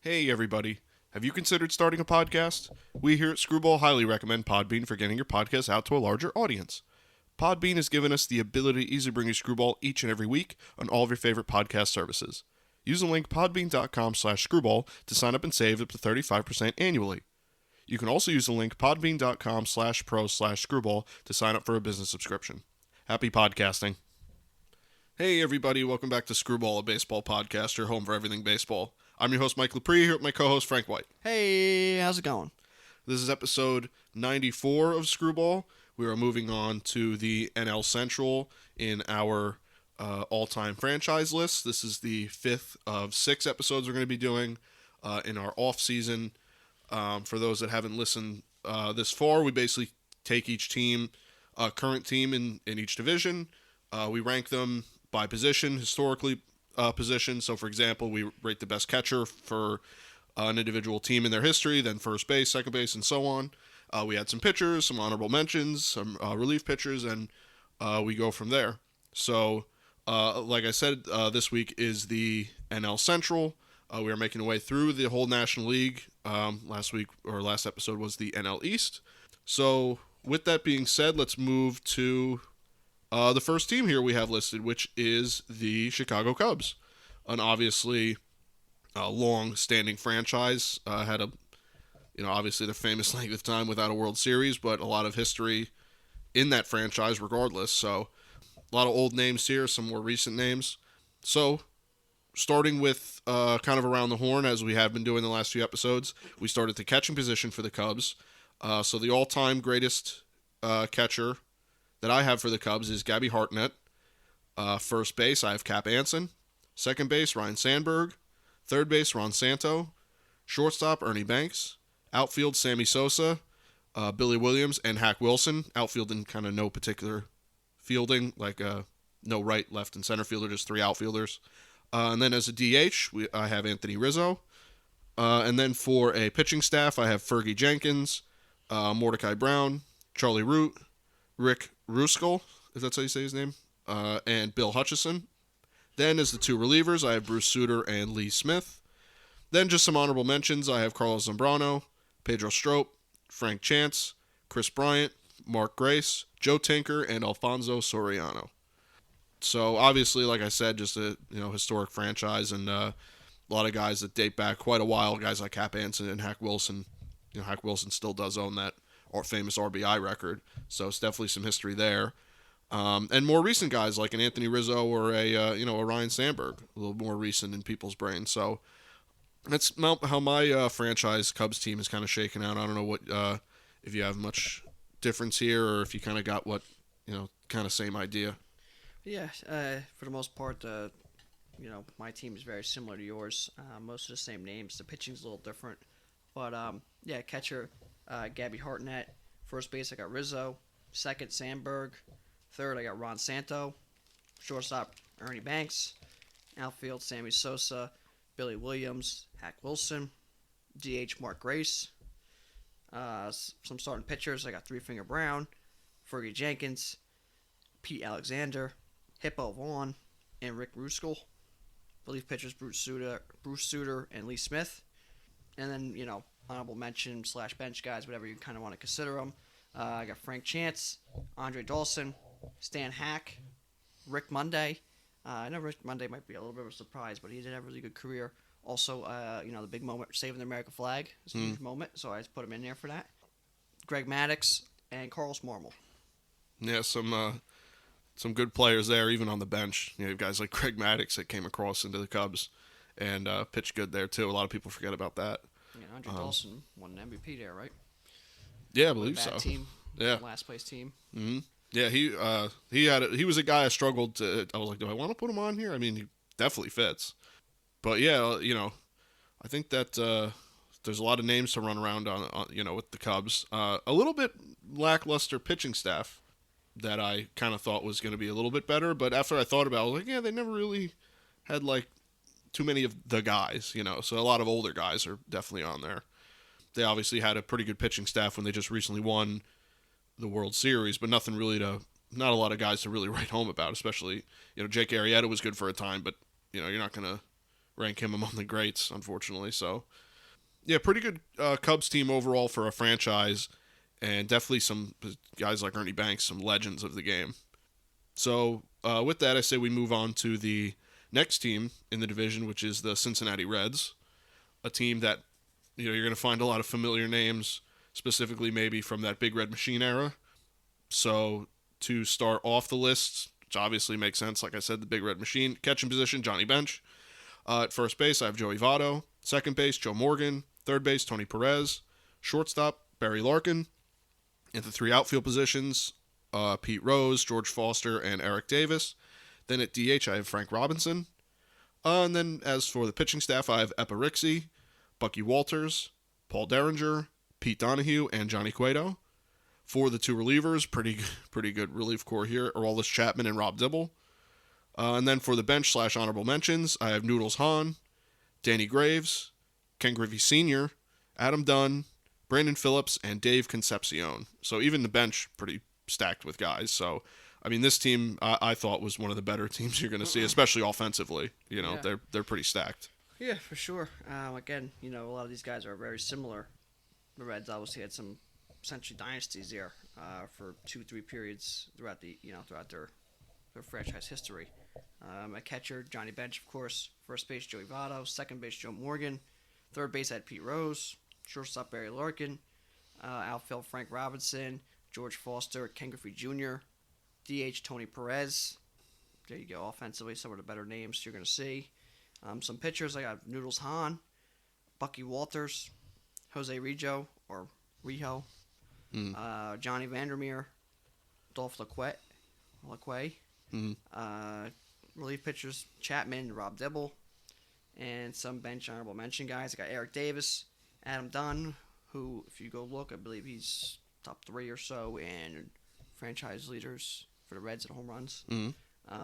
Hey everybody, have you considered starting a podcast? We here at Screwball highly recommend Podbean for getting your podcast out to a larger audience. Podbean has given us the ability to easily bring you Screwball each and every week on all of your favorite podcast services. Use the link podbean.com/screwball to sign up and save up to 35% annually. You can also use the link podbean.com/pro/screwball to sign up for a business subscription. Happy podcasting. Hey everybody, welcome back to Screwball, a baseball podcast, your home for everything baseball. I'm your host, Mike Lepre, here with my co-host, Frank White. Hey, how's it going? This is episode 94 of Screwball. We are moving on to the NL Central in our all-time franchise list. This is the fifth of 6 episodes we're going to be doing in our off-season. For those that haven't listened this far, we basically take each team, current team in each division. We rank them by position, historically position. So, for example, we rate the best catcher for an individual team in their history, then first base, second base, and so on. We had some pitchers, some honorable mentions, some relief pitchers, and we go from there. So, like I said, this week is the NL Central. We are making our way through the whole National League. Last episode was the NL East. So, with that being said, let's move to the first team here we have listed, which is the Chicago Cubs. An obviously long-standing franchise. Had obviously the famous length of time without a World Series, but a lot of history in that franchise regardless. So a lot of old names here, some more recent names. So starting with kind of around the horn, as we have been doing the last few episodes, we started the catching position for the Cubs. So the all-time greatest catcher that I have for the Cubs is Gabby Hartnett. First base, I have Cap Anson. Second base, Ryan Sandberg. Third base, Ron Santo. Shortstop, Ernie Banks. Outfield, Sammy Sosa, Billy Williams, and Hack Wilson. Outfield in kind of no particular fielding, like no right, left, and center fielder, just 3 outfielders. And then as a DH, I have Anthony Rizzo. And then for a pitching staff, I have Fergie Jenkins, Mordecai Brown, Charlie Root, Rick Ruskell, if that's how you say his name, and Bill Hutchison. Then as the 2 relievers, I have Bruce Sutter and Lee Smith. Then just some honorable mentions, I have Carlos Zambrano, Pedro Strop, Frank Chance, Chris Bryant, Mark Grace, Joe Tinker, and Alfonso Soriano. So obviously, like I said, just a historic franchise, and a lot of guys that date back quite a while, guys like Cap Anson and Hack Wilson. Hack Wilson still does own that famous RBI record, so it's definitely some history there. And more recent guys like an Anthony Rizzo or a Ryan Sandberg, a little more recent in people's brains. So that's how my franchise Cubs team is kind of shaken out. I don't know what if you have much difference here, or if you kind of got what kind of same idea. Yeah, for the most part, my team is very similar to yours. Most of the same names. The pitching's a little different, but catcher Gabby Hartnett. First base I got Rizzo. Second Sandberg. Third I got Ron Santo. Shortstop Ernie Banks. Outfield Sammy Sosa, Billy Williams, Hack Wilson. DH Mark Grace. Some starting pitchers I got Three Finger Brown, Fergie Jenkins, Pete Alexander, Hippo Vaughn, and Rick Ruskell. Relief pitchers Bruce Sutter, and Lee Smith. And then honorable mention / bench guys, whatever you kind of want to consider them. I got Frank Chance, Andre Dawson, Stan Hack, Rick Monday. I know Rick Monday might be a little bit of a surprise, but he did have a really good career. Also, the big moment, saving the American flag, is a huge moment, so I just put him in there for that. Greg Maddux and Carlos Marmol. Yeah, some good players there, even on the bench. You have guys like Greg Maddux that came across into the Cubs and pitched good there too. A lot of people forget about that. Yeah, Andre Dawson won an MVP there, right? Yeah, I believe so. Team, yeah, last place team. Mm-hmm. Yeah, he was a guy I struggled to. I was like, do I want to put him on here? I mean, he definitely fits. But yeah, I think that there's a lot of names to run around on with the Cubs. A little bit lackluster pitching staff that I kind of thought was going to be a little bit better. But after I thought about it, I was like, yeah, they never really had like too many of the guys, So a lot of older guys are definitely on there. They obviously had a pretty good pitching staff when they just recently won the World Series, but not a lot of guys to really write home about, especially, Jake Arrieta was good for a time, but, you're not going to rank him among the greats, unfortunately. So, yeah, pretty good Cubs team overall for a franchise, and definitely some guys like Ernie Banks, some legends of the game. So, with that, I say we move on to the next team in the division, which is the Cincinnati Reds, a team that you're going to find a lot of familiar names, specifically maybe from that Big Red Machine era. So, to start off the list, which obviously makes sense, like I said, the Big Red Machine, catching position, Johnny Bench. At first base, I have Joey Votto. Second base, Joe Morgan. Third base, Tony Perez. Shortstop, Barry Larkin. At the three outfield positions, Pete Rose, George Foster, and Eric Davis. Then at DH, I have Frank Robinson. And then as for the pitching staff, I have Eppa Rixey, Bucky Walters, Paul Derringer, Pete Donahue, and Johnny Cueto. For the two relievers, pretty good relief corps here, Aroldis Chapman and Rob Dibble. And then for the bench / honorable mentions, I have Noodles Hahn, Danny Graves, Ken Griffey Sr., Adam Dunn, Brandon Phillips, and Dave Concepcion. So even the bench pretty stacked with guys. So, I mean, this team I thought was one of the better teams you're going to see, especially offensively. They're pretty stacked. Yeah, for sure. Again, a lot of these guys are very similar. The Reds obviously had some essentially dynasties there for 2-3 periods throughout their franchise history. A catcher, Johnny Bench, of course. First base, Joey Votto. Second base, Joe Morgan. Third base, I had Pete Rose. Shortstop, Barry Larkin. Outfield, Frank Robinson. George Foster, Ken Griffey Jr. DH, Tony Perez. There you go. Offensively, some of the better names you're going to see. Some pitchers, I got Noodles Hahn, Bucky Walters, Jose Rijo, or Rijo, Johnny Vandermeer, Dolph LaQuay. Relief pitchers, Chapman, Rob Dibble, and some bench honorable mention guys. I got Eric Davis, Adam Dunn, who, if you go look, I believe he's top 3 or so in franchise leaders for the Reds at home runs.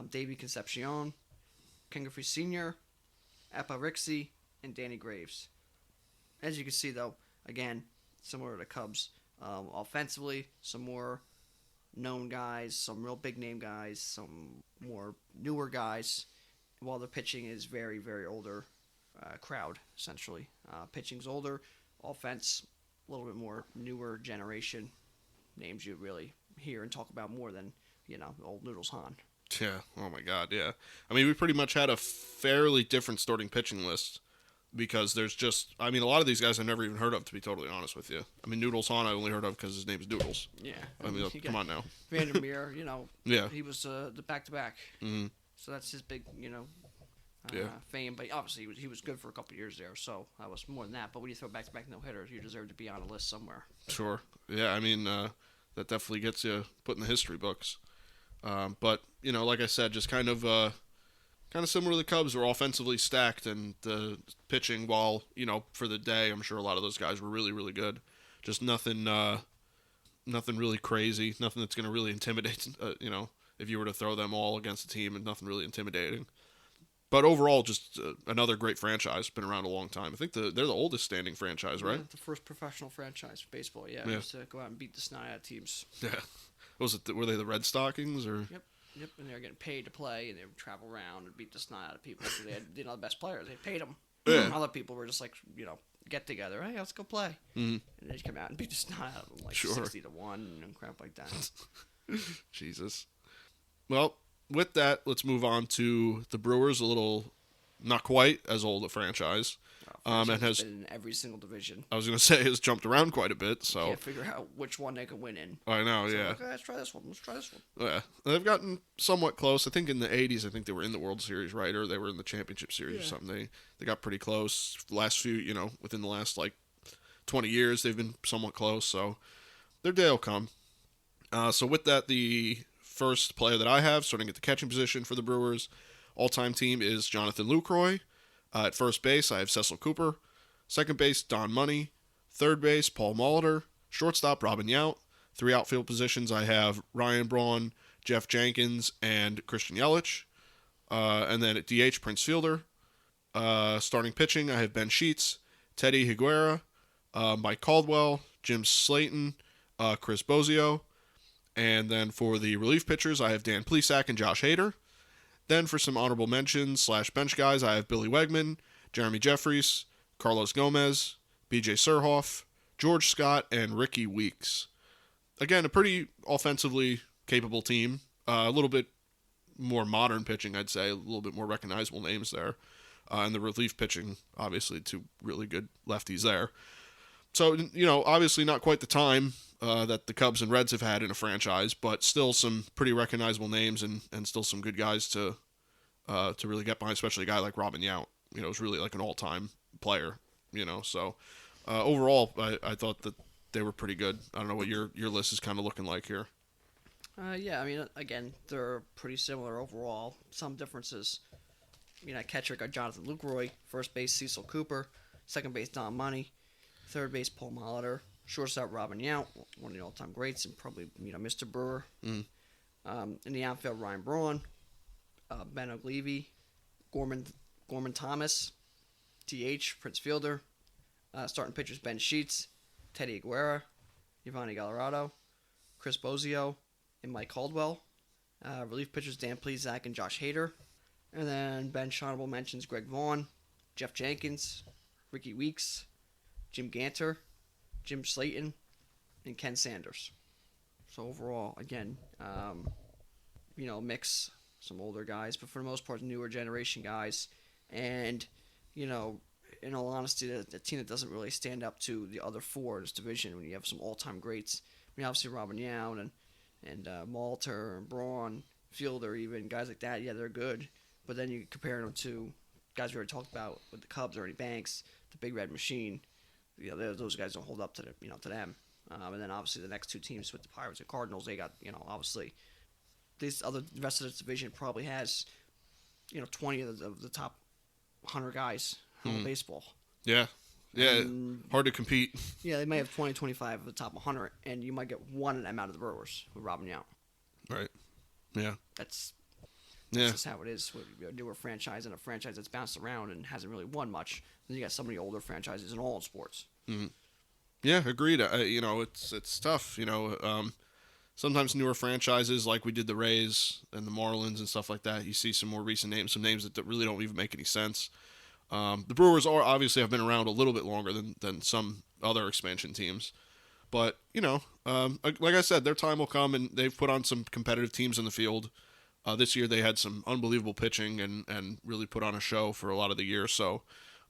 Davey Concepcion, Ken Griffey Sr., Eppa Rixey, and Danny Graves. As you can see, though, again, similar to the Cubs, offensively, some more known guys, some real big name guys, some more newer guys, while the pitching is very, very older crowd, essentially. Pitching's older, offense, a little bit more newer generation names you really hear and talk about more than, old Noodles Hahn. Yeah, oh my God, yeah. I mean, we pretty much had a fairly different starting pitching list because there's just, a lot of these guys I've never even heard of, to be totally honest with you. I mean, Noodles Hahn I only heard of because his name's Noodles. Yeah. Come on now. Vandermeer, yeah. He was the back-to-back. Mm-hmm. So that's his big, yeah. fame. But obviously he was good for a couple years there, so I was more than that. But when you throw back-to-back no-hitters, you deserve to be on a list somewhere. Sure. Yeah, that definitely gets you put in the history books. But, like I said, just kind of similar to the Cubs, were offensively stacked, and the pitching, while, for the day, I'm sure a lot of those guys were really, really good. Just nothing really crazy, nothing that's going to really intimidate, if you were to throw them all against a team, and nothing really intimidating. But overall, just another great franchise, been around a long time. I think they're the oldest standing franchise, right? Yeah, the first professional franchise for baseball, yeah. Used to go out and beat the snot out of teams. Yeah. Were they the Red Stockings, or? Yep, and they were getting paid to play, and they would travel around and beat the snot out of people. So they had, the best players. They paid them. Yeah. Other people were just like, get together. Hey, let's go play. Mm-hmm. And they'd come out and beat the snot out of them, like Sure. 60-1 and crap like that. Jesus. Well, with that, let's move on to the Brewers, a little not quite as old a franchise. And has been in every single division. I was going to say, has jumped around quite a bit. So Can't figure out which one they can win in. I know, so yeah. Okay, let's try this one. Yeah, they've gotten somewhat close. I think in the 80s, I think they were in the World Series, right? Or they were in the Championship Series or something. They got pretty close. Last few, within the last, 20 years, they've been somewhat close. So their day will come. So with that, the first player that I have, starting at the catching position for the Brewers, all-time team is Jonathan Lucroy. At first base, I have Cecil Cooper. Second base, Don Money. Third base, Paul Molitor. Shortstop, Robin Yount. Three outfield positions, I have Ryan Braun, Jeff Jenkins, and Christian Yelich. And then at DH, Prince Fielder. Starting pitching, I have Ben Sheets, Teddy Higuera, Mike Caldwell, Jim Slayton, Chris Bozio. And then for the relief pitchers, I have Dan Plesac and Josh Hader. Then for some honorable mentions / bench guys, I have Billy Wegman, Jeremy Jeffries, Carlos Gomez, B.J. Surhoff, George Scott, and Ricky Weeks. Again, a pretty offensively capable team. A little bit more modern pitching, I'd say. A little bit more recognizable names there. And the relief pitching, obviously, two really good lefties there. So, obviously not quite the time that the Cubs and Reds have had in a franchise, but still some pretty recognizable names and still some good guys to really get behind, especially a guy like Robin Yount. Is really like an all-time player, So overall, I thought that they were pretty good. I don't know what your list is kind of looking like here. Yeah, I mean, again, they're pretty similar overall. Some differences. At catcher got Jonathan Lucroy, first base Cecil Cooper, second base Don Money, third base Paul Molitor, shortstop Robin Yount, one of the all-time greats, and probably Mr. Brewer. In the outfield, Ryan Braun, Ben Oglivie, Gorman Thomas, DH Prince Fielder, starting pitchers Ben Sheets, Teddy Aguirre, Giovanni Gallardo, Chris Bozio, and Mike Caldwell. Relief pitchers Dan Plesac and Josh Hader. And then bench honorable mentions Greg Vaughn, Jeff Jenkins, Ricky Weeks, Jim Ganter, Jim Slayton, and Ken Sanders. So overall, again, mix some older guys, but for the most part, newer generation guys. And, in all honesty, the team that doesn't really stand up to the other four in this division when you have some all-time greats. Obviously Robin Yount and Malter and Braun, Fielder even, guys like that, yeah, they're good. But then you compare them to guys we already talked about with the Cubs, Ernie Banks, the Big Red Machine. Those guys don't hold up to them. And then obviously the next two teams with the Pirates and Cardinals, they got obviously the rest of this division probably has 20 of the top 100 guys in baseball. Yeah. Hard to compete. Yeah, they might have 20, 25 of the top 100, and you might get one of them out of the Brewers with Robin Yount. Right. Yeah. That's just how it is with a newer franchise and a franchise that's bounced around and hasn't really won much. Then you got some of the older franchises in all sports. Mm-hmm. Yeah, agreed. It's tough. Sometimes newer franchises like we did the Rays and the Marlins and stuff like that. You see some more recent names, some names that really don't even make any sense. The Brewers obviously have been around a little bit longer than some other expansion teams. But, like I said, their time will come, and they've put on some competitive teams in the field. This year they had some unbelievable pitching and really put on a show for a lot of the year. So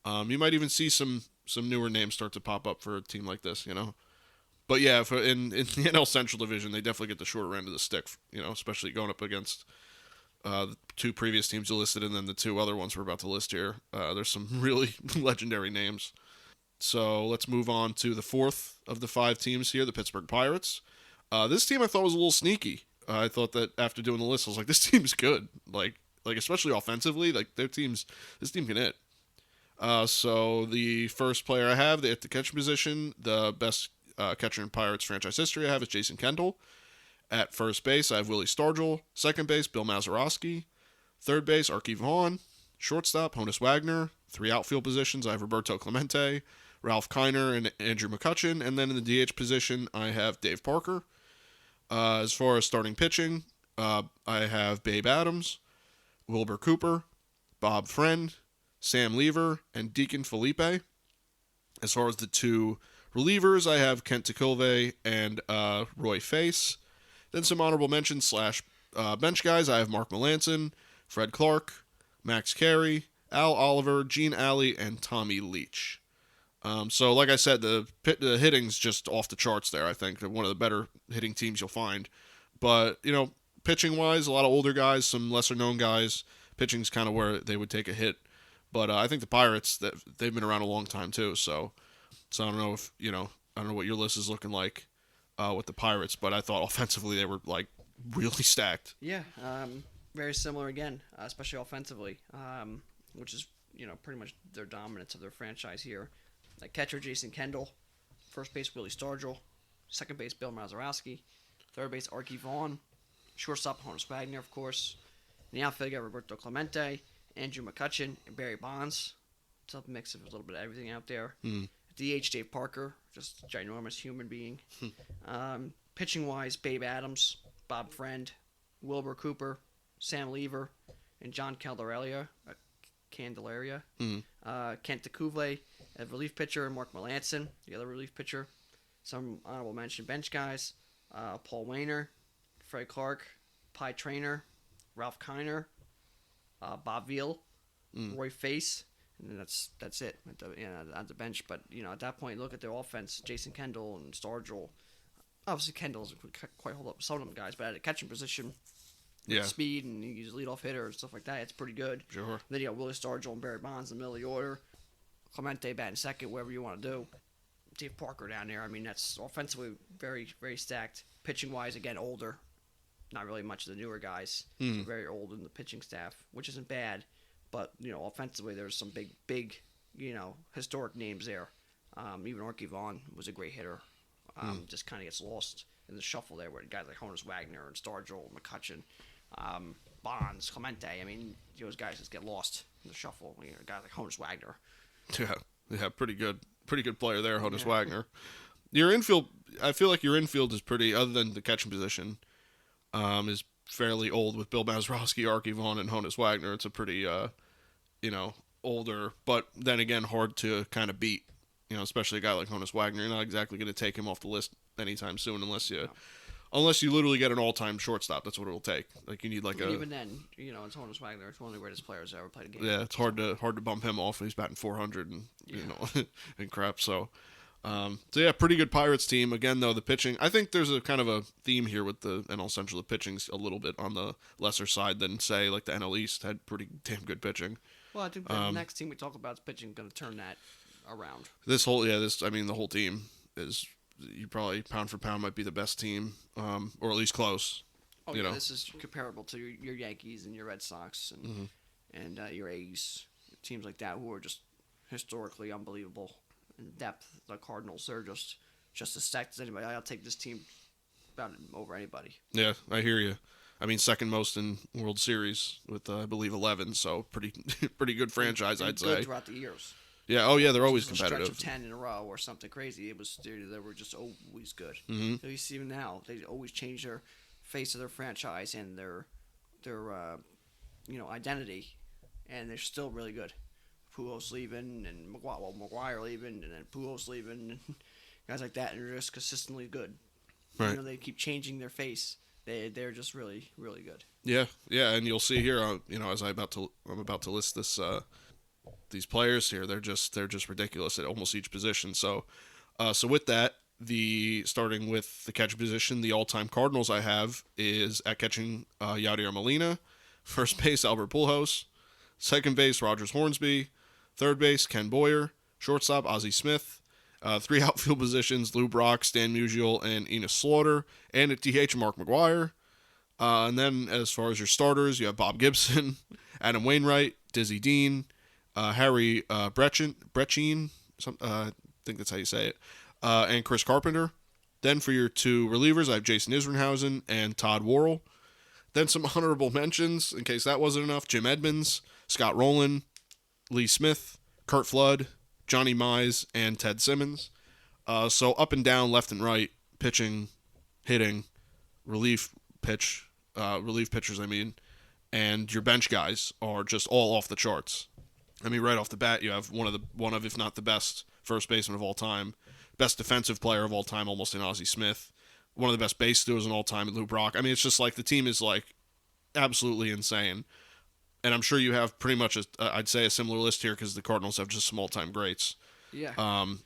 you might even see some newer names start to pop up for a team like this, But yeah, in the NL Central Division, they definitely get the shorter end of the stick, especially going up against the two previous teams you listed and then the two other ones we're about to list here. There's some really legendary names. So let's move on to the fourth of the five teams here, the Pittsburgh Pirates. This team I thought was a little sneaky. I thought that after doing the list, I was like, this team's good. Like especially offensively, like this team can hit. So the first player I have at the catcher position, the best catcher in Pirates franchise history I have is Jason Kendall. At first base, I have Willie Stargell. Second base, Bill Mazeroski. Third base, Archie Vaughan. Shortstop, Honus Wagner. Three outfield positions, I have Roberto Clemente, Ralph Kiner, and Andrew McCutchen. And then in the DH position, I have Dave Parker. As far as starting pitching, I have Babe Adams, Wilbur Cooper, Bob Friend, Sam Lever, and Deacon Felipe. As far as the two relievers, I have Kent Tekulve and Roy Face. Then some honorable mentions / bench guys. I have Mark Melancon, Fred Clark, Max Carey, Al Oliver, Gene Alley, and Tommy Leach. So, like I said, the hitting's just off the charts there, I think. They're one of the better hitting teams you'll find. But, pitching-wise, a lot of older guys, some lesser-known guys. Pitching's kind of where they would take a hit. But I think the Pirates, they've been around a long time, too. So I don't know if, I don't know what your list is looking like with the Pirates, but I thought offensively they were, really stacked. Yeah, very similar again, especially offensively, which is, pretty much their dominance of their franchise here. Catcher Jason Kendall, first base Willie Stargell, second base Bill Mazeroski, third base Archie Vaughan, shortstop Honus Wagner, of course. In the outfield, you got Roberto Clemente, Andrew McCutchen, and Barry Bonds. It's a mix of a little bit of everything out there. DH Dave Parker, just a ginormous human being. Pitching wise, Babe Adams, Bob Friend, Wilbur Cooper, Sam Lever, and John Candelaria. Mm. Kent DeCouve, a relief pitcher, and Mark Melanson, the other relief pitcher. Some honorable mention bench guys: Paul Wainer, Fred Clark, Pie Trainer, Ralph Kiner, Bob Veal, Roy Face, and then that's it at the bench. But at that point, look at their offense: Jason Kendall and Stargell. Obviously, Kendall doesn't quite hold up with some of them guys, but at a catching position, speed and he's a leadoff hitter and stuff like that, it's pretty good. Sure. And then you got Willie Stargell and Barry Bonds in the middle of the order. Clemente batting second, whatever you want to do. Dave Parker down there. I mean, that's offensively very, very stacked. Pitching wise, again, older. Not really much of the newer guys. Very old in the pitching staff, which isn't bad. But offensively, there's some big, historic names there. Even Archie Vaughn was a great hitter. Just kind of gets lost in the shuffle there, where guys like Honus Wagner and Stargell, McCutcheon, Bonds, Clemente. I mean, those guys just get lost in the shuffle. Guys like Honus Wagner. Yeah, pretty good player there, Honus Wagner. Your infield, I feel like your infield is pretty, other than the catching position, is fairly old with Bill Mazeroski, Archie Vaughn, and Honus Wagner. It's a pretty, older, but then again, hard to kind of beat. Especially a guy like Honus Wagner. You're not exactly going to take him off the list anytime soon unless you literally get an all-time shortstop. That's what it'll take. Like you need even then, it's Honus Wagner. It's one of the greatest players that ever played a game. Yeah, it's hard to bump him off. He's batting 400 and and crap. So yeah, pretty good Pirates team. Again, though, the pitching. I think there's a kind of a theme here with the NL Central. The pitching's a little bit on the lesser side than say like the NL East had pretty damn good pitching. Well, I think the next team we talk about is pitching going to turn that around. The whole team is, you probably pound for pound might be the best team, or at least close. Oh, yeah, this is comparable to your Yankees and your Red Sox and your A's, teams like that who are just historically unbelievable in depth. The Cardinals, they're just as stacked as anybody. I'll take this team about over anybody. Yeah, I hear you. I mean, second most in World Series with I believe 11, so pretty good franchise, I'd say. Good throughout the years. Yeah. Oh, yeah. They're always competitive. A stretch of 10 in a row or something crazy. They were just always good. So you see them now. They always change their face of their franchise and their identity, and they're still really good. Pujols leaving and McGuire leaving, and then Pujols leaving, and guys like that, and they're just consistently good. Right. They keep changing their face. They're just really, really good. Yeah. And you'll see here, as I'm about to list this. These players here, they're just ridiculous at almost each position. So with that, starting with the catcher position, the all-time Cardinals I have is at catching Yadier Molina, first base Albert Pujols, second base Rogers Hornsby, third base Ken Boyer, shortstop Ozzie Smith, three outfield positions Lou Brock, Stan Musial, and Enos Slaughter, and at DH Mark McGwire. And then as far as your starters, you have Bob Gibson, Adam Wainwright, Dizzy Dean, Harry Brechin, I think that's how you say it, and Chris Carpenter. Then for your two relievers, I have Jason Isringhausen and Todd Worrell. Then some honorable mentions, in case that wasn't enough: Jim Edmonds, Scott Rowland, Lee Smith, Kurt Flood, Johnny Mize, and Ted Simmons. So up and down, left and right, pitching, hitting, relief pitchers, and your bench guys are just all off the charts. I mean, right off the bat, you have one of, if not the best first baseman of all time, best defensive player of all time, almost in Ozzie Smith, one of the best base stealers in all time, in Lou Brock. I mean, it's just like the team is like absolutely insane. And I'm sure you have pretty much, I'd say, a similar list here because the Cardinals have just some all-time greats. Yeah.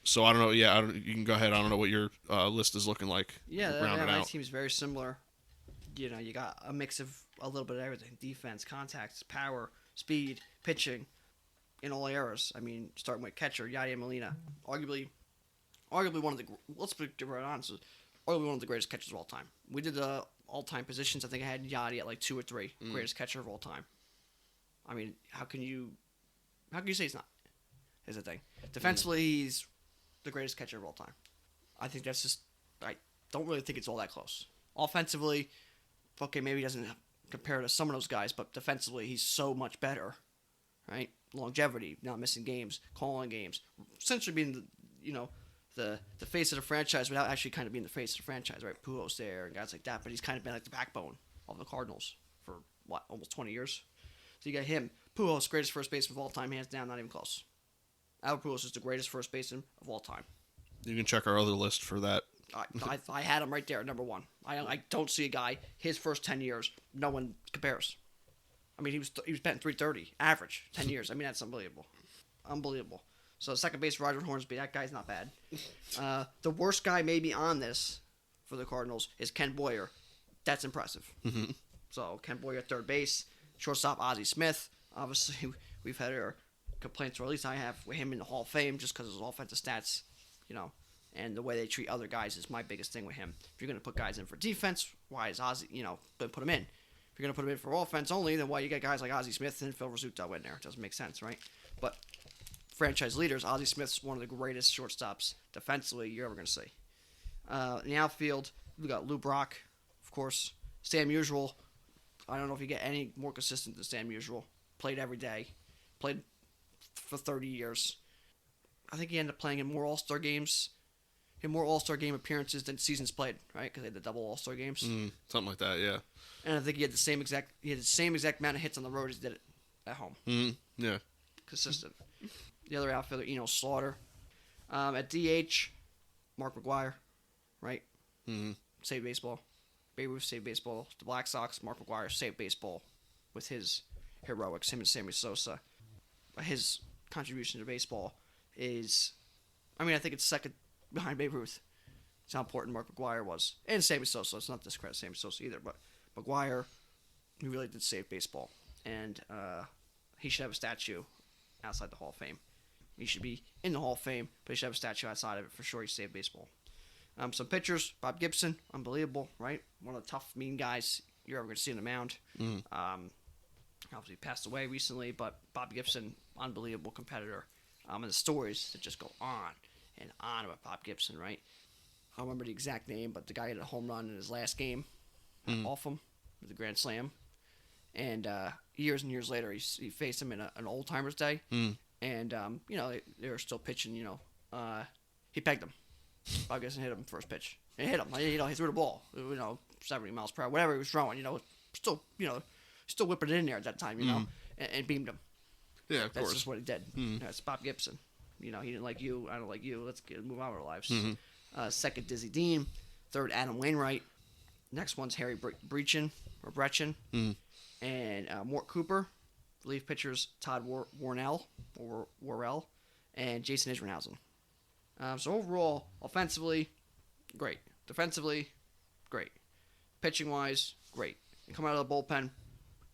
So I don't know. Yeah, you can go ahead. I don't know what your list is looking like. Yeah, my team's very similar. You got a mix of a little bit of everything: defense, contacts, power, speed, pitching. In all eras. I mean, starting with catcher Yadier Molina, arguably one of the, let's be right honest, arguably one of the greatest catchers of all time. We did the all-time positions. I think I had Yadi at like 2 or 3, greatest catcher of all time. I mean, how can you say he's not? Is the thing. Defensively, he's the greatest catcher of all time. I think that's just, I don't really think it's all that close. Offensively, okay, maybe he doesn't compare to some of those guys, but defensively, he's so much better, right? Longevity, not missing games, calling games, essentially being the face of the franchise without actually kind of being the face of the franchise, right? Pujols there and guys like that, but he's kind of been like the backbone of the Cardinals for almost 20 years. So you got him, Pujols, greatest first baseman of all time, hands down, not even close. Albert Pujols is the greatest first baseman of all time. You can check our other list for that. I had him right there at number one. I don't see a guy, his first 10 years, no one compares. I mean, he was batting 330 average 10 years. I mean, that's unbelievable. So second base Roger Hornsby, that guy's not bad. The worst guy maybe on this for the Cardinals is Ken Boyer. That's impressive. Mm-hmm. So Ken Boyer at third base, shortstop Ozzie Smith. Obviously, we've had our complaints, or at least I have, with him in the Hall of Fame just because of his offensive stats, and the way they treat other guys is my biggest thing with him. If you're going to put guys in for defense, why is Ozzie, put him in? If you're going to put him in for offense only, then why you get guys like Ozzie Smith and Phil Rizzuto in there? It doesn't make sense, right? But franchise leaders, Ozzie Smith's one of the greatest shortstops defensively you're ever going to see. In the outfield, we got Lou Brock, of course. Stan Musial, I don't know if you get any more consistent than Stan Musial. Played every day. Played for 30 years. I think he ended up playing in more All-Star games, in more All-Star game appearances than seasons played, right? Because they had the double All-Star games. Something like that, yeah. And I think he had the same exact amount of hits on the road as he did at home. Yeah. Consistent. The other outfielder, Slaughter. At DH, Mark McGwire, right? Saved baseball. Babe Ruth saved baseball. The Black Sox, Mark McGwire saved baseball with his heroics, him and Sammy Sosa. His contribution to baseball is, I think it's second behind Babe Ruth. It's how important Mark McGwire was. And Sammy Sosa. It's not discredit Sammy Sosa either, but McGwire, he really did save baseball. And he should have a statue outside the Hall of Fame. He should be in the Hall of Fame, but he should have a statue outside of it for sure. He saved baseball. Some pitchers, Bob Gibson, unbelievable, right? One of the tough, mean guys you're ever going to see on the mound. Obviously passed away recently, but Bob Gibson, unbelievable competitor. And the stories that just go on and on about Bob Gibson, right? I don't remember the exact name, but the guy had a home run in his last game off him with a grand slam. And years and years later, he faced him in an old timers day. And, they were still pitching, he pegged him. Bob Gibson hit him first pitch. And hit him. He threw the ball, 70 miles per hour, whatever he was throwing, still whipping it in there at that time, and beamed him. Yeah, of course. That's just what he did. That's Bob Gibson. He didn't like you. I don't like you. Let's move on with our lives. Second, Dizzy Dean. Third, Adam Wainwright. Next one's Harry Brechin. And Mort Cooper. Relief pitchers Todd Worrell and Jason Isringhausen. So overall, offensively, great. Defensively, great. Pitching-wise, great. And coming out of the bullpen,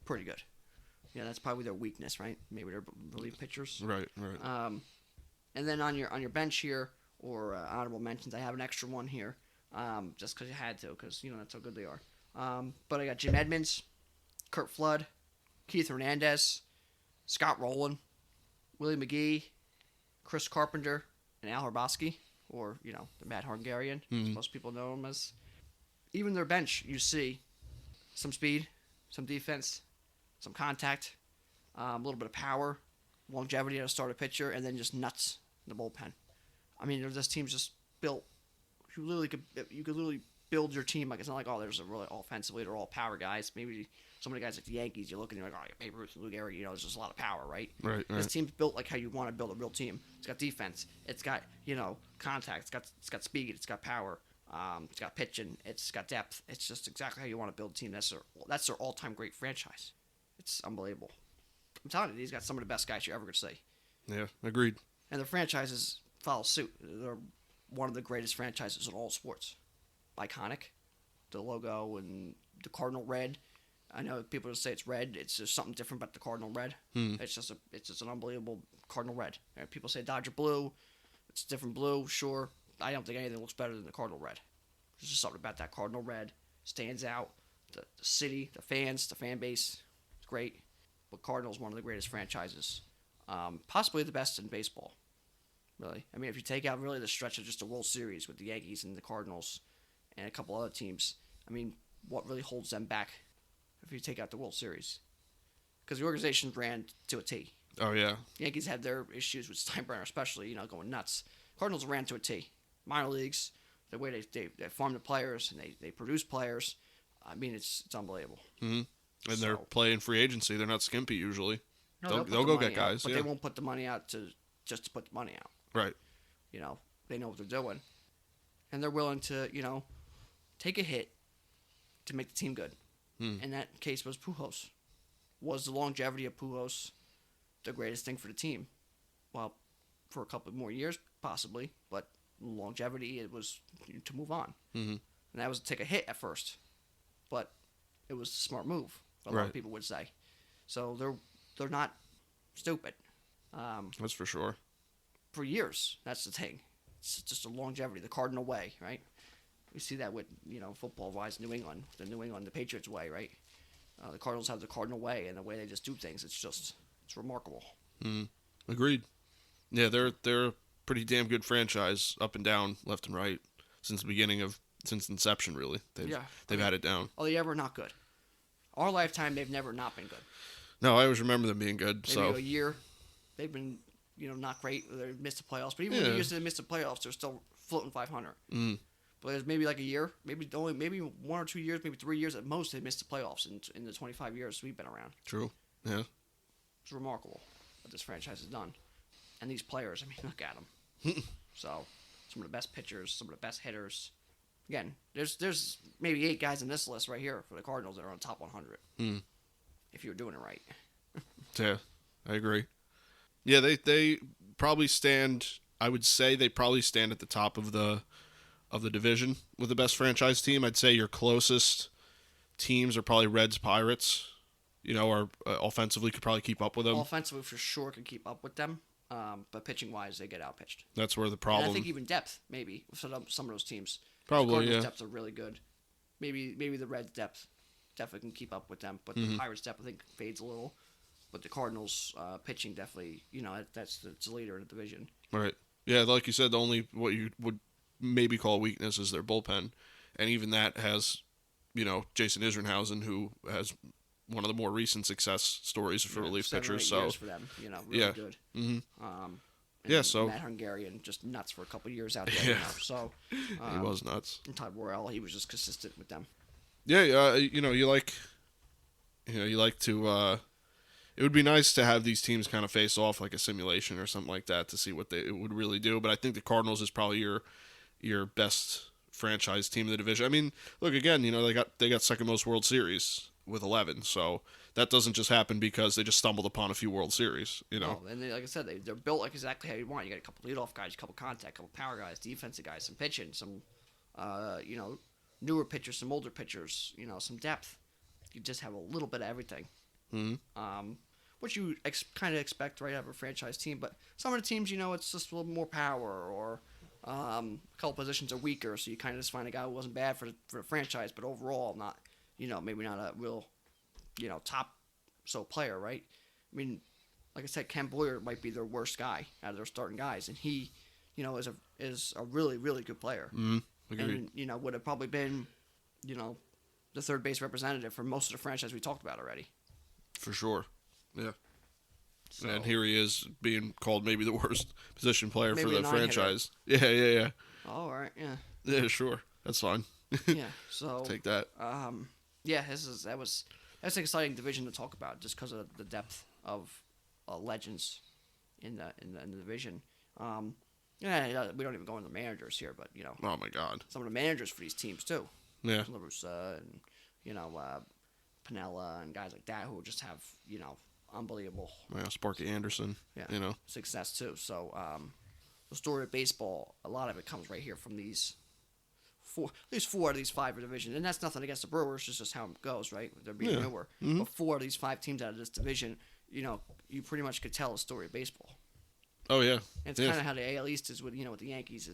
pretty good. Yeah, that's probably their weakness, right? Maybe they're relief pitchers. Right. And then on your bench here, or honorable mentions, I have an extra one here, just because you had to, because that's how good they are. But I got Jim Edmonds, Kurt Flood, Keith Hernandez, Scott Rowland, Willie McGee, Chris Carpenter, and Al Hrabosky, or the Mad Hungarian, as most people know him as. Even their bench, you see some speed, some defense, some contact, a little bit of power, longevity as a starter pitcher, and then just nuts in the bullpen. This team's just built. You could literally build your team. Like, it's not like, there's a really offensively, they're all power guys. Maybe some of the guys like the Yankees, you're looking, you're like, Babe Ruth and Lou Gehrig, there's just a lot of power, right? Right. This team's built like how you want to build a real team. It's got defense. It's got contact. It's got speed. It's got power. It's got pitching. It's got depth. It's just exactly how you want to build a team. That's their all-time great franchise. It's unbelievable. I'm telling you, he's got some of the best guys you're ever going to see. Yeah, agreed. And the franchises follow suit. They're one of the greatest franchises in all sports. Iconic. The logo and the Cardinal red. I know people just say it's red. It's just something different about the Cardinal red. It's just an unbelievable Cardinal red. And people say Dodger blue. It's different blue, sure. I don't think anything looks better than the Cardinal red. There's just something about that Cardinal red. Stands out. The city, the fans, the fan base. It's great. But Cardinals one of the greatest franchises. Possibly the best in baseball. Really. If you take out really the stretch of just the World Series with the Yankees and the Cardinals and a couple other teams, what really holds them back if you take out the World Series? Because the organization ran to a T. Oh, yeah. The Yankees had their issues with Steinbrenner, especially, going nuts. Cardinals ran to a T. Minor leagues, the way they farm the players and they produce players, it's unbelievable. And they're So playing free agency. They're not skimpy usually. no, They'll put go the get money out, guys. but Yeah. they won't put the money out just to put the money out. Right. They know what they're doing, and they're willing to take a hit to make the team good. In that case was Pujols. Was the longevity of Pujols the greatest thing for the team? Well, for a couple more years, possibly, but longevity, it was to move on. Mm-hmm. And that was to take a hit at first, but it was a smart move, a lot Right. of people would say. So they're not stupid. That's for sure. For years, that's the thing. It's just a longevity, the Cardinal way, right? We see that with, football-wise, the Patriots way, right? The Cardinals have the Cardinal way, and the way they just do things, it's remarkable. Agreed. Yeah, they're a pretty damn good franchise, up and down, left and right, since inception, really. They've had it down. Are they ever not good? Our lifetime, they've never not been good. No, I always remember them being good. Maybe a year, they've been, not great. They missed the playoffs, but even the years they missed the playoffs, they're still floating 500. But there's maybe like a year, maybe 1 or 2 years, maybe 3 years at most they missed the playoffs in the 25 years we've been around. True. Yeah. It's remarkable what this franchise has done. And these players, look at them. So, some of the best pitchers, some of the best hitters. Again, there's maybe 8 guys in this list right here for the Cardinals that are on top 100. If you're doing it right. Yeah, I agree. Yeah, they probably stand. I would say they probably stand at the top of the division with the best franchise team. I'd say your closest teams are probably Reds, Pirates. Or offensively could probably keep up with them. Offensively, for sure, could keep up with them. But pitching-wise, they get outpitched. That's where the problem. And I think even depth, maybe, for some of those teams. Probably, Cardinals' depth are really good. Maybe the Reds' depth definitely can keep up with them. But the Pirates' depth, I think, fades a little. But the Cardinals' pitching definitely, that's the leader in the division. Right. Yeah, like you said, the only what you would maybe call a weakness is their bullpen. And even that has, Jason Isringhausen, who has one of the more recent success stories for relief 7 or 8 pitchers. So years for them, really good. Mm-hmm. So Matt Hungarian just nuts for a couple of years out there. So he was nuts. And Todd Worrell, he was just consistent with them. Yeah, you like to. It would be nice to have these teams kind of face off like a simulation or something like that to see what they would really do. But I think the Cardinals is probably your best franchise team in the division. Look again. They got second most World Series with 11. So that doesn't just happen because they just stumbled upon a few World Series. Oh, and like I said, they're built like exactly how you want. You got a couple leadoff guys, a couple contact, a couple power guys, defensive guys, some pitching, some newer pitchers, some older pitchers, some depth. You just have a little bit of everything. What you kind of expect, right, out of a franchise team. But some of the teams, it's just a little more power, or a couple positions are weaker, so you kind of just find a guy who wasn't bad for the franchise, but overall not, maybe not a real, top player, right? Like I said, Ken Boyer might be their worst guy out of their starting guys, and he, is a really, really good player. Agreed. And, would have probably been, the third base representative for most of the franchise we talked about already. For sure. Yeah. So, and here he is being called maybe the worst position player for maybe the franchise. Yeah. Oh, all right, yeah. Yeah, sure. That's fine. Yeah, so Take that. yeah, that's an exciting division to talk about just because of the depth of legends in the division. Yeah, we don't even go into the managers here, but Oh my God. some of the managers for these teams too. Yeah. La Russa and Pinella and guys like that who just have unbelievable Yeah, Sparky Anderson. success too. So the story of baseball, a lot of it comes right here from these at least 4 of these 5 divisions, and that's nothing against the Brewers, it's just how it goes, right? They're being newer. But 4 of these 5 teams out of this division, you pretty much could tell a story of baseball. Oh yeah. And it's kind of how the AL East is with with the Yankees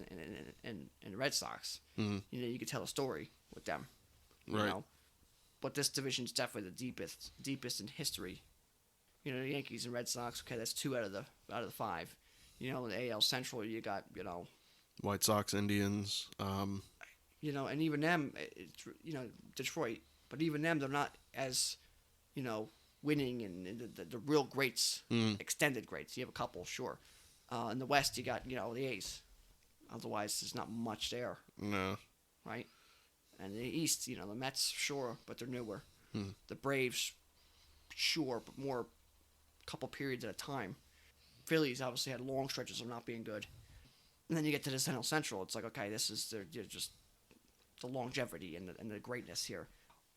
and the Red Sox. You could tell a story with them. Right. But this division is definitely the deepest in history. The Yankees and Red Sox. Okay, that's 2 out of the 5. In the AL Central, you got White Sox, Indians. and even them, Detroit. But even them, they're not as winning and the real greats, extended greats. You have a couple, sure. In the West, you got the A's. Otherwise, there's not much there. No. Right. And the East, the Mets, sure, but they're newer. The Braves, sure, but more a couple periods at a time. Phillies obviously had long stretches of not being good. And then you get to this NL Central, it's like, okay, this is just the longevity and the greatness here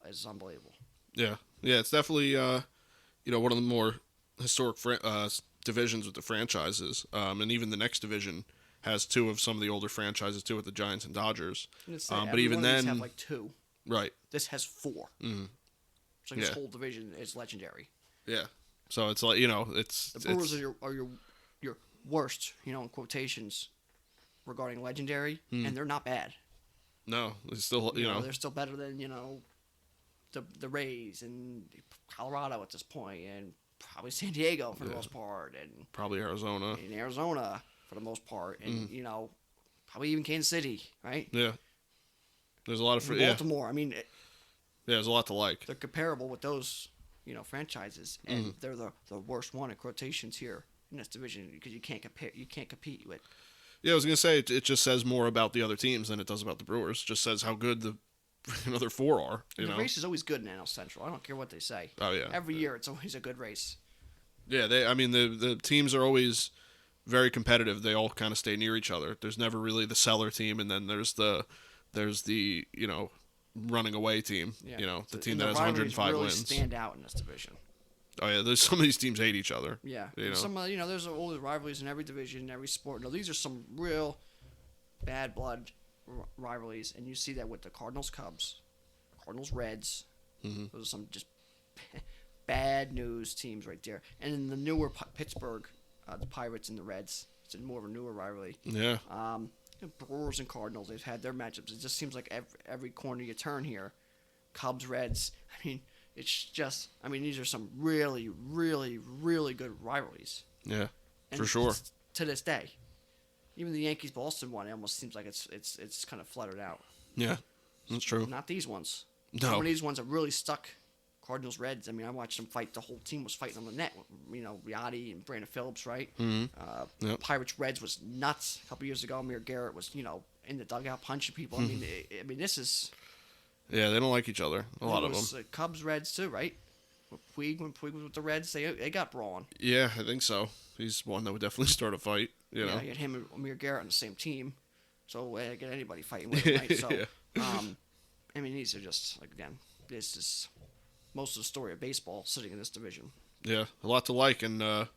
is unbelievable. Yeah, it's definitely one of the more historic divisions with the franchises, and even the next division has two of some of the older franchises too, with the Giants and Dodgers. But even then, have like two. Right. This has four. Mm-hmm. So this whole division is legendary. Yeah. So it's like it's the Brewers are your worst, in quotations, regarding legendary, and they're not bad. No, it's still they're still better than the Rays and Colorado at this point, and probably San Diego for the most part, and probably Arizona. And Arizona for the most part, and probably even Kansas City, right? Yeah. There's a lot of Baltimore. I mean, there's a lot to like. They're comparable with those franchises, and they're the worst one in quotations here in this division because you can't compete with. Yeah, I was gonna say it just says more about the other teams than it does about the Brewers. It just says how good the other four are. The race is always good in NL Central. I don't care what they say. Oh yeah. Every year it's always a good race. Yeah, the teams are always very competitive. They all kind of stay near each other. There's never really the seller team, and then there's the running away team. Yeah. The team that has 105 really wins. Stand out in this division. Oh yeah, there's some of these teams hate each other. Yeah, some there's always rivalries in every division, in every sport. No, these are some real bad blood rivalries, and you see that with the Cardinals, Cubs, Cardinals, Reds. Mm-hmm. Those are some just bad news teams right there. And in the newer Pittsburgh, the Pirates and the Reds, it's more of a newer rivalry. Yeah. Brewers and Cardinals, they've had their matchups. It just seems like every corner you turn here, Cubs, Reds. I mean, it's just. I mean, these are some really, really, really good rivalries. Yeah, and for sure. To this day, even the Yankees-Boston one, it almost seems like it's kind of fluttered out. Yeah, that's true. Not these ones. No. Some of these ones are really stuck. Cardinals, Reds. I mean, I watched them fight. The whole team was fighting on the net. Riotti and Brandon Phillips, right? Mm-hmm. Yep. Pirates, Reds was nuts a couple years ago. Amir Garrett was, in the dugout punching people. I mean, this is. Yeah, they don't like each other. A lot of them. Cubs, Reds too, right? When Puig was with the Reds, they got brawling. Yeah, I think so. He's one that would definitely start a fight. You know, you had him and Amir Garrett on the same team, so get anybody fighting with him, right? So, I mean, these are just again, this is most of the story of baseball sitting in this division. Yeah, a lot to like, and a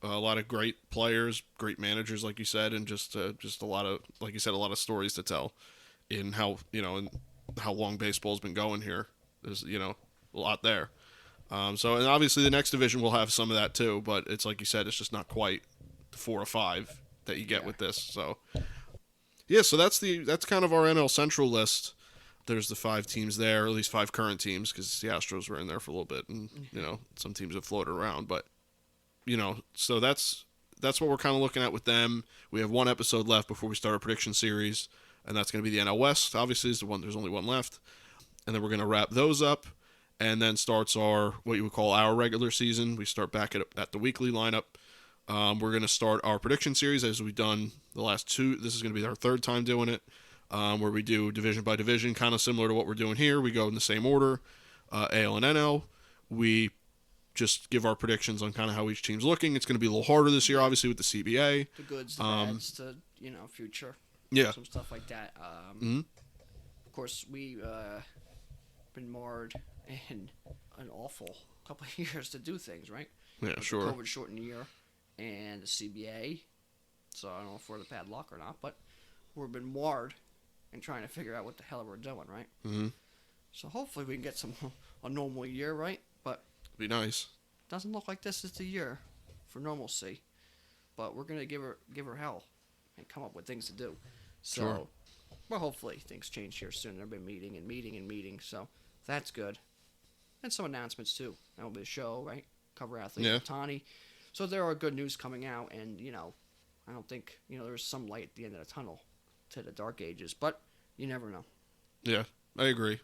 lot of great players, great managers, like you said, and just a lot of, like you said, a lot of stories to tell in how in how long baseball's been going here. There's a lot there. So, and obviously the next division will have some of that too, but it's like you said, it's just not quite the 4 or 5 that you get with this. So, yeah, so that's kind of our NL Central list. There's the 5 teams there, or at least 5 current teams, because the Astros were in there for a little bit, and some teams have floated around, but so that's what we're kind of looking at with them. We have 1 episode left before we start our prediction series, and that's going to be the NL West. Obviously, is the one. There's only 1 left, and then we're going to wrap those up, and then starts what you would call our regular season. We start back at the weekly lineup. We're going to start our prediction series as we've done the last 2. This is going to be our 3rd time doing it, where we do division by division, kind of similar to what we're doing here. We go in the same order, AL and NL. We just give our predictions on kind of how each team's looking. It's going to be a little harder this year, obviously, with the CBA. The goods, the bads, the future. Yeah. Some stuff like that. Of course, we been marred in an awful couple of years to do things, right? Yeah, with sure. The COVID shortened year and the CBA. So I don't know if we're the bad luck or not, but we've been marred in trying to figure out what the hell we're doing, right? Mm-hmm. So hopefully we can get a normal year, right? But be nice. Doesn't look like this is the year for normalcy, but we're gonna give her hell and come up with things to do. So, sure. Well, hopefully things change here soon. They've been meeting, so that's good. And some announcements too. That will be a show, right? Cover athlete Otani. So there are good news coming out, and I don't think there's some light at the end of the tunnel to the dark ages, but you never know. Yeah, I agree.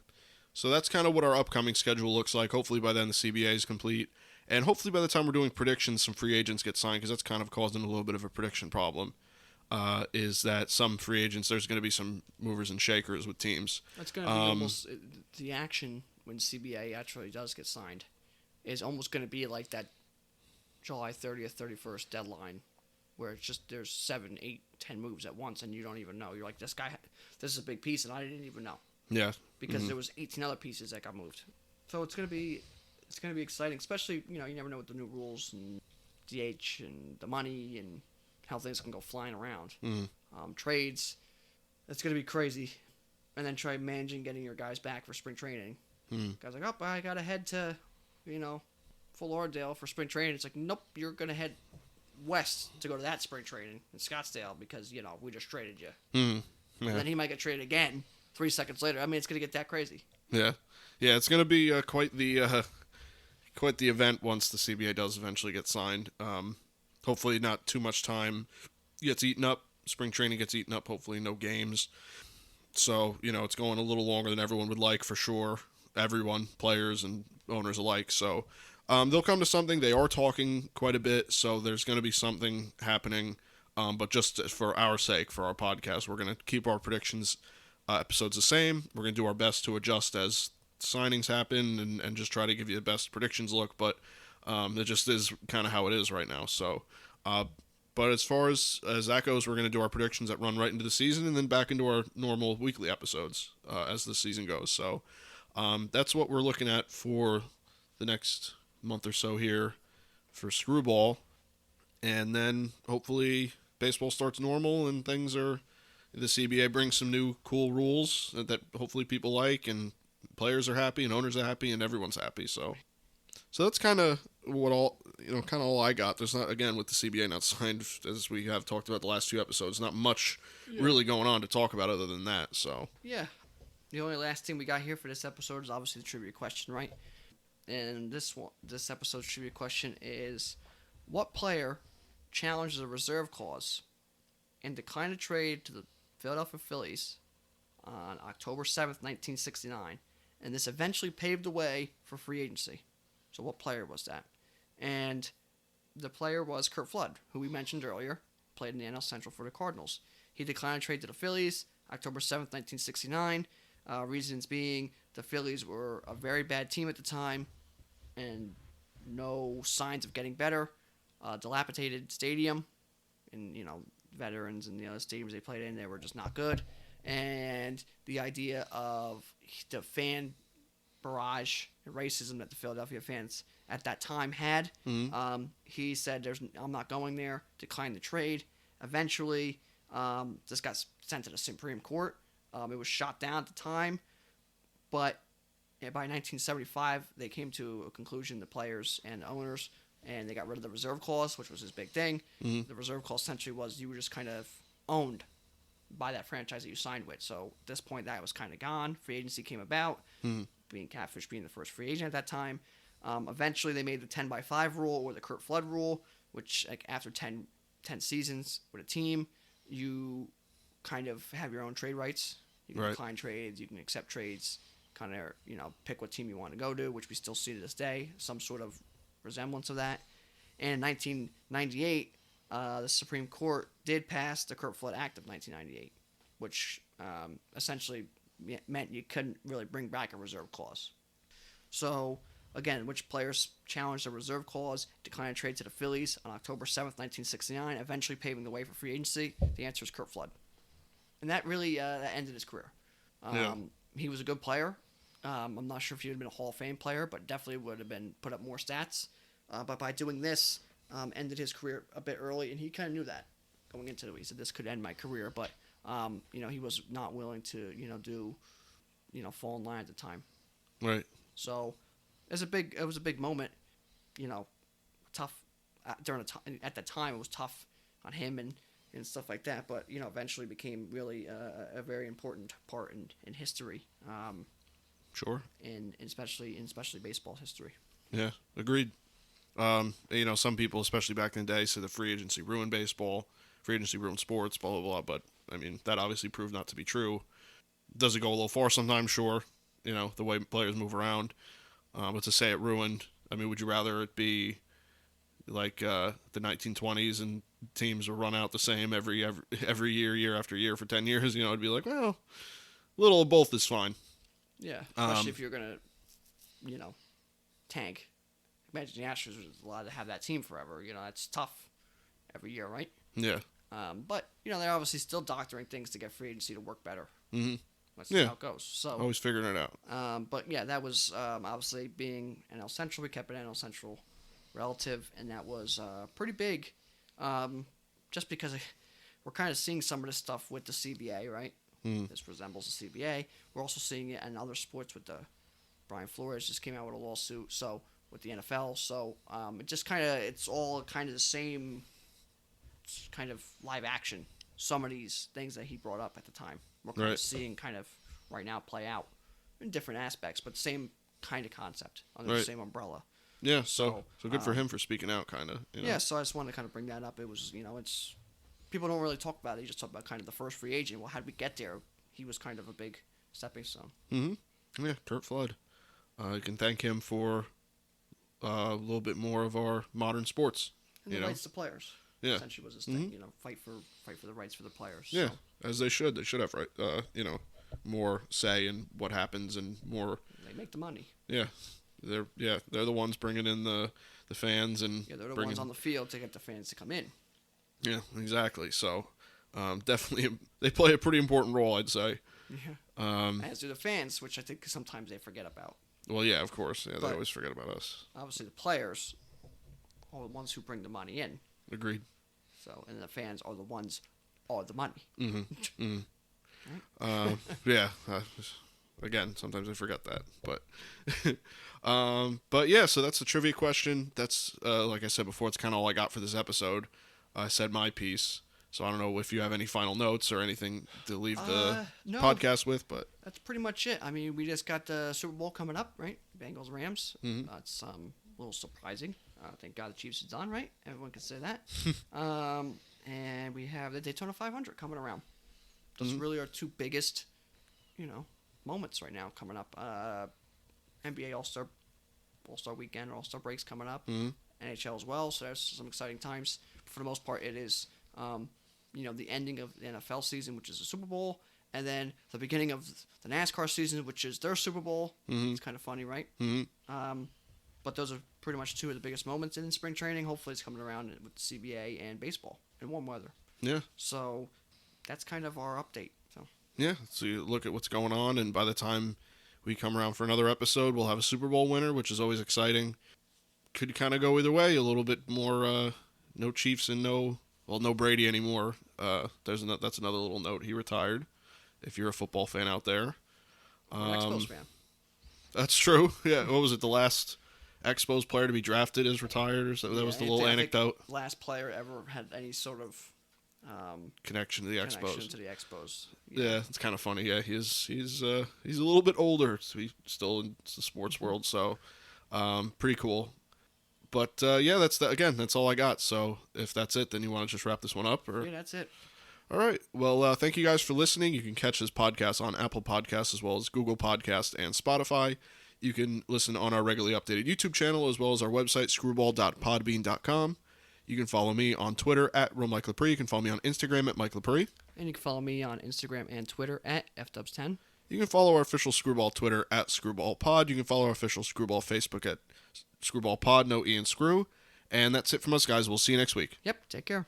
So that's kind of what our upcoming schedule looks like. Hopefully by then the CBA is complete. And hopefully by the time we're doing predictions, some free agents get signed, because that's kind of causing a little bit of a prediction problem, is that some free agents, there's going to be some movers and shakers with teams. That's going to be almost the action when CBA actually does get signed is almost going to be like that July 30th, 31st deadline where it's just there's 7, 8, 10 moves at once and you don't even know. You're like, this is a big piece and I didn't even know. Yeah. Because there was 18 other pieces that got moved. So it's gonna be exciting, especially you never know what the new rules and DH and the money and how things can go flying around. Trades, it's gonna be crazy, and then try managing getting your guys back for spring training. Guys like, oh, I gotta head to, Fort Lauderdale for spring training. It's like, nope, you're gonna head west to go to that spring training in Scottsdale because we just traded you. And then he might get traded again 3 seconds later. I mean, it's gonna get that crazy. Yeah, it's going to be quite the event once the CBA does eventually get signed. Hopefully, not too much time gets eaten up. Spring training gets eaten up. Hopefully, no games. So it's going a little longer than everyone would like for sure. Everyone, players and owners alike. So they'll come to something. They are talking quite a bit. So there's going to be something happening. But just for our sake, for our podcast, we're going to keep our predictions. Episodes the same. We're going to do our best to adjust as signings happen and just try to give you the best predictions look, but it just is kind of how it is right now. So, but as far as that goes, we're going to do our predictions that run right into the season and then back into our normal weekly episodes as the season goes. So that's what we're looking at for the next month or so here for Screwball. And then hopefully baseball starts normal and the CBA brings some new cool rules that hopefully people like, and players are happy, and owners are happy, and everyone's happy. So that's kind of all I got. There's not, again, with the CBA not signed, as we have talked about the last few episodes, not much really going on to talk about other than that. So yeah, the only last thing we got here for this episode is obviously the trivia question, right? And this episode's trivia question is: what player challenges a reserve clause and declined a trade to the Philadelphia Phillies on October 7th, 1969, and this eventually paved the way for free agency? So what player was that? And the player was Curt Flood, who we mentioned earlier, played in the NL Central for the Cardinals. He declined a trade to the Phillies October 7th, 1969, reasons being the Phillies were a very bad team at the time and no signs of getting better, dilapidated stadium, and, veterans and the other stadiums they played in, they were just not good. And the idea of the fan barrage and racism that the Philadelphia fans at that time had, he said, I'm not going there, declined the trade. Eventually, this got sent to the Supreme Court. It was shot down at the time, but by 1975, they came to a conclusion, the players and the owners, and they got rid of the reserve clause, which was his big thing. The reserve clause essentially was you were just kind of owned by that franchise that you signed with. So at this point, that was kind of gone. Free agency came about, being Catfish being the first free agent at that time. Eventually, they made the 10-by-5 rule or the Curt Flood rule, which after 10 seasons with a team, you kind of have your own trade rights. You can decline trades, you can accept trades, kind of pick what team you want to go to, which we still see to this day, some sort of resemblance of that. And in 1998, the Supreme Court did pass the Curt Flood Act of 1998, which essentially meant you couldn't really bring back a reserve clause. So, again, which players challenged the reserve clause, declined a trade to the Phillies on October 7th, 1969, eventually paving the way for free agency? The answer is Curt Flood. And that really that ended his career. He was a good player. I'm not sure if he would have been a Hall of Fame player, but definitely would have been put up more stats. But by doing this, ended his career a bit early, and he kind of knew that going into it. He said, this could end my career, but he was not willing to do fall in line at the time. Right. So it was a big moment. Tough at the time. It was tough on him and stuff like that. But eventually became really a very important part in history. Sure. And especially baseball history. Yeah, agreed. Some people, especially back in the day, said that free agency ruined baseball, free agency ruined sports, blah, blah, blah. But, I mean, that obviously proved not to be true. Does it go a little far sometimes? Sure. The way players move around. But to say it ruined, I mean, would you rather it be like the 1920s and teams will run out the same every year after year for 10 years? It'd be like, well, a little of both is fine. Yeah, especially if you're going to tank. Imagine the Astros was allowed to have that team forever. That's tough every year, right? Yeah. But they're obviously still doctoring things to get free agency to work better. Mm-hmm. That's how it goes. So always figuring it out. But yeah, that was obviously being NL Central. We kept it NL Central relative, and that was pretty big. Just because we're kind of seeing some of this stuff with the CBA, right? This resembles the CBA. We're also seeing it in other sports with the Brian Flores just came out with a lawsuit. So with the NFL, so it just it's all kind of the same kind of live action. Some of these things that he brought up at the time, we're kind of seeing kind of right now play out in different aspects, but same kind of concept under the same umbrella. Yeah, so good for him for speaking out, kind of. Yeah, so I just wanted to kind of bring that up. It was, it's people don't really talk about it. You just talk about kind of the first free agent. Well, how did we get there? He was kind of a big stepping stone. Mm-hmm. Yeah, Kurt Flood. You can thank him for a little bit more of our modern sports. And the rights to players. Yeah, essentially was his thing. Fight for the rights for the players. Yeah, so. As they should. They should have more say in what happens and more. They make the money. Yeah, they're the ones bringing in the fans and they're the ones on the field to get the fans to come in. Yeah, exactly. So definitely they play a pretty important role, I'd say. Yeah. As do the fans, which I think sometimes they forget about. Well, yeah, of course. Yeah, they always forget about us. Obviously, the players are the ones who bring the money in. Agreed. So, and the fans are the ones are the money. Mm-hmm. Right? Yeah. Again, sometimes I forget that, but yeah. So that's the trivia question. That's like I said before. It's kind of all I got for this episode. I said my piece. So I don't know if you have any final notes or anything to leave the podcast with, but that's pretty much it. I mean, we just got the Super Bowl coming up, right? Bengals Rams. Mm-hmm. It's a little surprising. Thank God the Chiefs is done, right? Everyone can say that. And we have the Daytona 500 coming around. Those really are two biggest, moments right now coming up. NBA All-Star Weekend or All-Star breaks coming up. NHL as well. So there's some exciting times. For the most part, it is, the ending of the NFL season, which is the Super Bowl, and then the beginning of the NASCAR season, which is their Super Bowl. It's kind of funny, right? But those are pretty much two of the biggest moments in spring training. Hopefully it's coming around with CBA and baseball in warm weather. Yeah. So that's kind of our update. So yeah, so you look at what's going on, and by the time we come around for another episode, we'll have a Super Bowl winner, which is always exciting. Could kind of go either way. A little bit more no Chiefs and no Brady anymore. That's another little note. He retired. If you're a football fan out there. An Expos fan. That's true. Yeah. What was it? The last Expos player to be drafted is retired, or something. That was the little anecdote. Last player ever had any sort of connection to the Expos. Yeah, it's kind of funny. Yeah, he's a little bit older, so he's still in the sports world. So, pretty cool. But yeah, that's all I got. So if that's it, then you want to just wrap this one up, or yeah, that's it. All right. Well, thank you guys for listening. You can catch this podcast on Apple Podcasts as well as Google Podcasts and Spotify. You can listen on our regularly updated YouTube channel as well as our website, screwball.podbean.com. You can follow me on Twitter at @Lepre. You can follow me on Instagram at Mike Lepre. And you can follow me on Instagram and Twitter at FDubs10. You can follow our official Screwball Twitter at ScrewballPod. You can follow our official Screwball Facebook at ScrewballPod, no E and Screw. And that's it from us, guys. We'll see you next week. Yep. Take care.